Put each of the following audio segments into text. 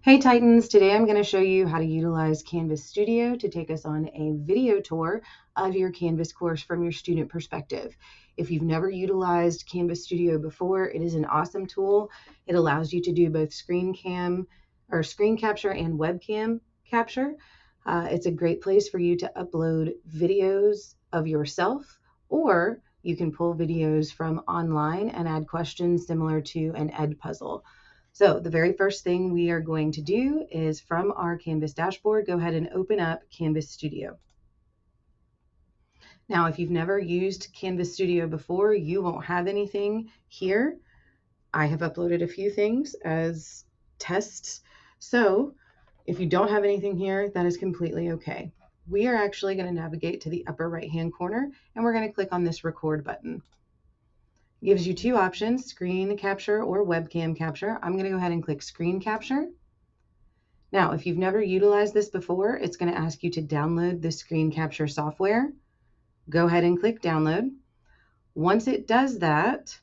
Hey Titans, today I'm going to show you how to utilize Canvas Studio to take us on a video tour of your Canvas course from your student perspective. If you've never utilized Canvas Studio before, it is an awesome tool. It allows you to do both screen capture and webcam capture. It's a great place for you to upload videos of yourself, or you can pull videos from online and add questions similar to an Edpuzzle. So the very first thing we are going to do is from our Canvas dashboard, go ahead and open up Canvas Studio. Now, if you've never used Canvas Studio before, you won't have anything here. I have uploaded a few things as tests. So if you don't have anything here, that is completely okay. We are actually going to navigate to the upper right-hand corner, and we're going to click on this record button. It gives you two options, screen capture or webcam capture. I'm going to go ahead and click screen capture. Now, if you've never utilized this before, it's going to ask you to download the screen capture software. Go ahead and click download. Once it does that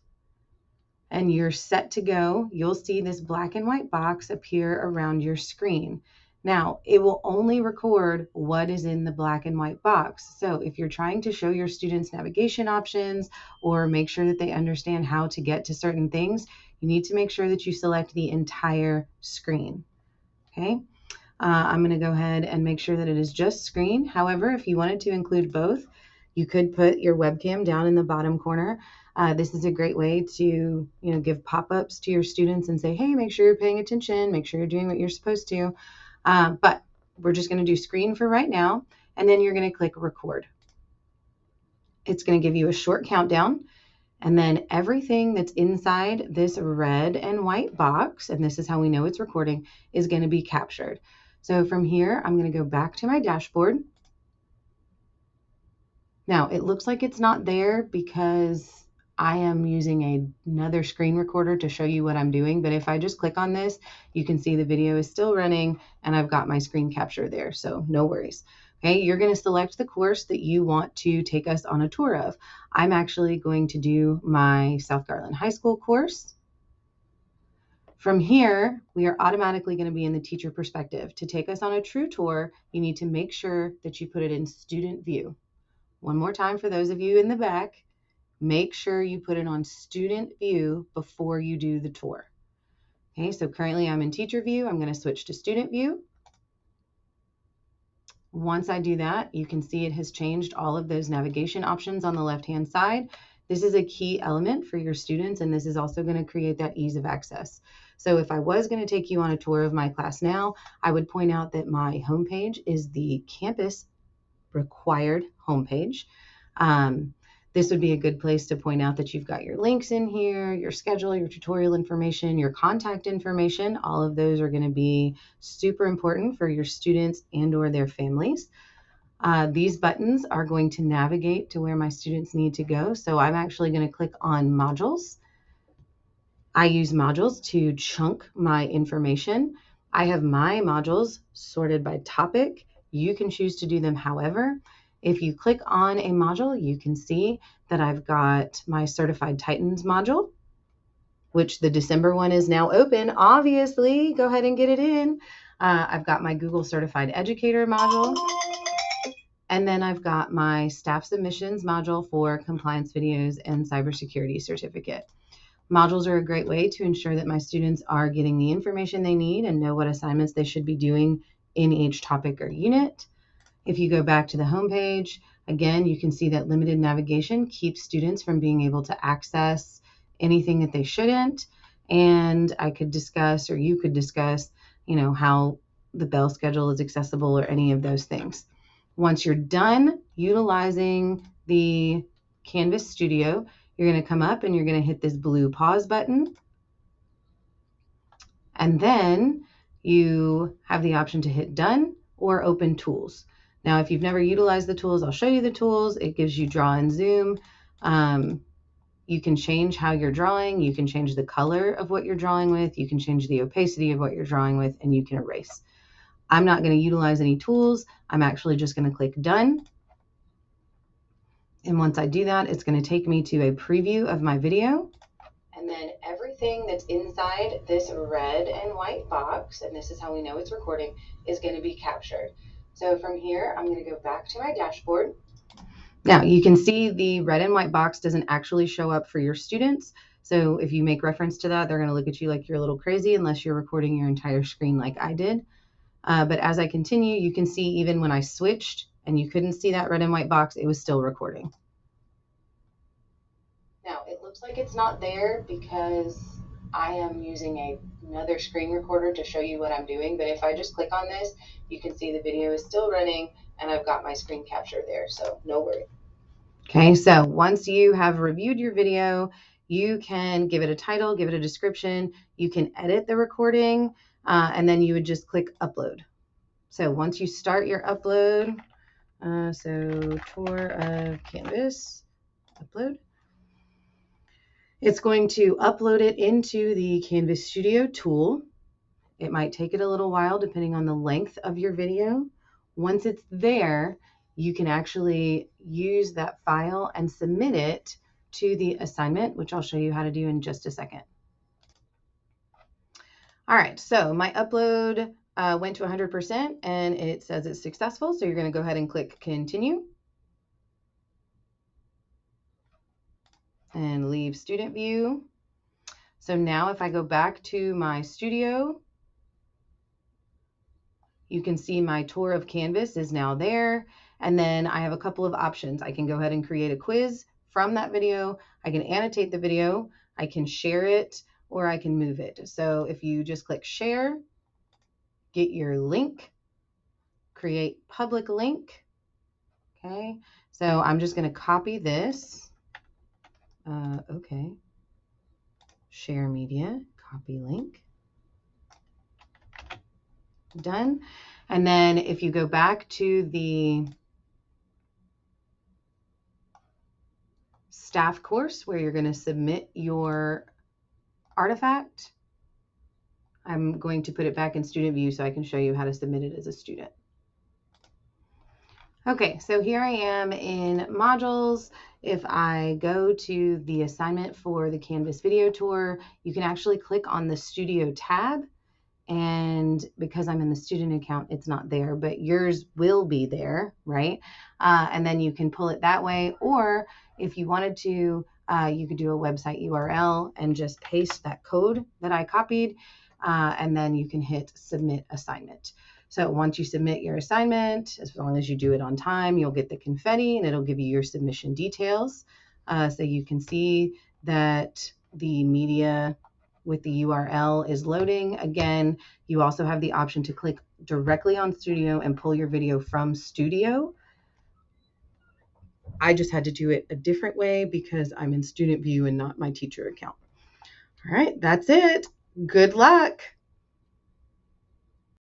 and you're set to go, you'll see this black and white box appear around your screen. Now, it will only record what is in the black and white box. So if you're trying to show your students navigation options or make sure that they understand how to get to certain things, you need to make sure that you select the entire screen. Okay. I'm going to go ahead and make sure that it is just screen. However, if you wanted to include both, you could put your webcam down in the bottom corner. This is a great way to, give pop-ups to your students and say, hey, make sure you're paying attention, make sure you're doing what you're supposed to. But we're just going to do screen for right now, and then you're going to click record. It's going to give you a short countdown, and then everything that's inside this red and white box, and this is how we know it's recording, is going to be captured. So from here, I'm going to go back to my dashboard. Now, it looks like it's not there because I am using another screen recorder to show you what I'm doing. But if I just click on this, you can see the video is still running and I've got my screen capture there. So no worries. Okay, you're going to select the course that you want to take us on a tour of. I'm actually going to do my South Garland High School course. From here, we are automatically going to be in the teacher perspective. To take us on a true tour, you need to make sure that you put it in student view. One more time for those of you in the back, make sure you put it on student view before you do the tour. Okay, so currently I'm in teacher view. I'm going to switch to student view. Once I do that, you can see it has changed all of those navigation options on the left-hand side. This is a key element for your students, and this is also going to create that ease of access. So if I was going to take you on a tour of my class now, I would point out that my homepage is the campus required homepage. This would be a good place to point out that you've got your links in here, your schedule, your tutorial information, your contact information. All of those are going to be super important for your students and or their families. These buttons are going to navigate to where my students need to go. So I'm actually going to click on modules. I use modules to chunk my information. I have my modules sorted by topic. You can choose to do them however. If you click on a module, you can see that I've got my Certified Titans module, which the December one is now open. Obviously, go ahead and get it in. I've got my Google Certified Educator module. And then I've got my Staff Submissions module for compliance videos and cybersecurity certificate. Modules are a great way to ensure that my students are getting the information they need and know what assignments they should be doing in each topic or unit. If you go back to the home page, again, you can see that limited navigation keeps students from being able to access anything that they shouldn't. And I could discuss, or you could discuss, how the bell schedule is accessible or any of those things. Once you're done utilizing the Canvas Studio, you're going to come up and you're going to hit this blue pause button. And then you have the option to hit done or open tools. Now, if you've never utilized the tools, I'll show you the tools. It gives you draw and zoom. You can change how you're drawing. You can change the color of what you're drawing with. You can change the opacity of what you're drawing with, and you can erase. I'm not going to utilize any tools. I'm actually just going to click done. And once I do that, it's going to take me to a preview of my video. And And then everything that's inside this red and white box, and this is how we know it's recording, is going to be captured. So from here, I'm going to go back to my dashboard. Now you can see the red and white box doesn't actually show up for your students. So if you make reference to that, they're going to look at you like you're a little crazy unless you're recording your entire screen like I did. But as I continue, you can see even when I switched and you couldn't see that red and white box, it was still recording. Now it looks like it's not there because I am using another screen recorder to show you what I'm doing. But if I just click on this, you can see the video is still running and I've got my screen capture there. So no worry. Okay, so once you have reviewed your video, you can give it a title, give it a description, you can edit the recording, and then you would just click upload. So once you start your upload, so tour of Canvas, upload, it's going to upload it into the Canvas Studio tool. It might take it a little while depending on the length of your video. Once it's there, you can actually use that file and submit it to the assignment, which I'll show you how to do in just a second. All right, so my upload went to 100% and it says it's successful. So you're going to go ahead and click continue and leave student view. So now if I go back to my studio, you can see my tour of Canvas is now there. And then I have a couple of options. I can go ahead and create a quiz from that video. I can annotate the video. I can share it, or I can move it. So if you just click share, get your link, create public link. Okay, so I'm just going to copy this. Okay, share media, copy link. Done. And then if you go back to the staff course where you're going to submit your artifact, I'm going to put it back in student view so I can show you how to submit it as a student. Okay, so here I am in modules. If I go to the assignment for the Canvas video tour, you can actually click on the Studio tab. And because I'm in the student account, it's not there, but yours will be there, right? And then you can pull it that way. Or if you wanted to, you could do a website URL and just paste that code that I copied, and then you can hit submit assignment. So once you submit your assignment, as long as you do it on time, you'll get the confetti and it'll give you your submission details. So you can see that the media with the URL is loading. Again, you also have the option to click directly on Studio and pull your video from Studio. I just had to do it a different way because I'm in student view and not my teacher account. All right, that's it. Good luck.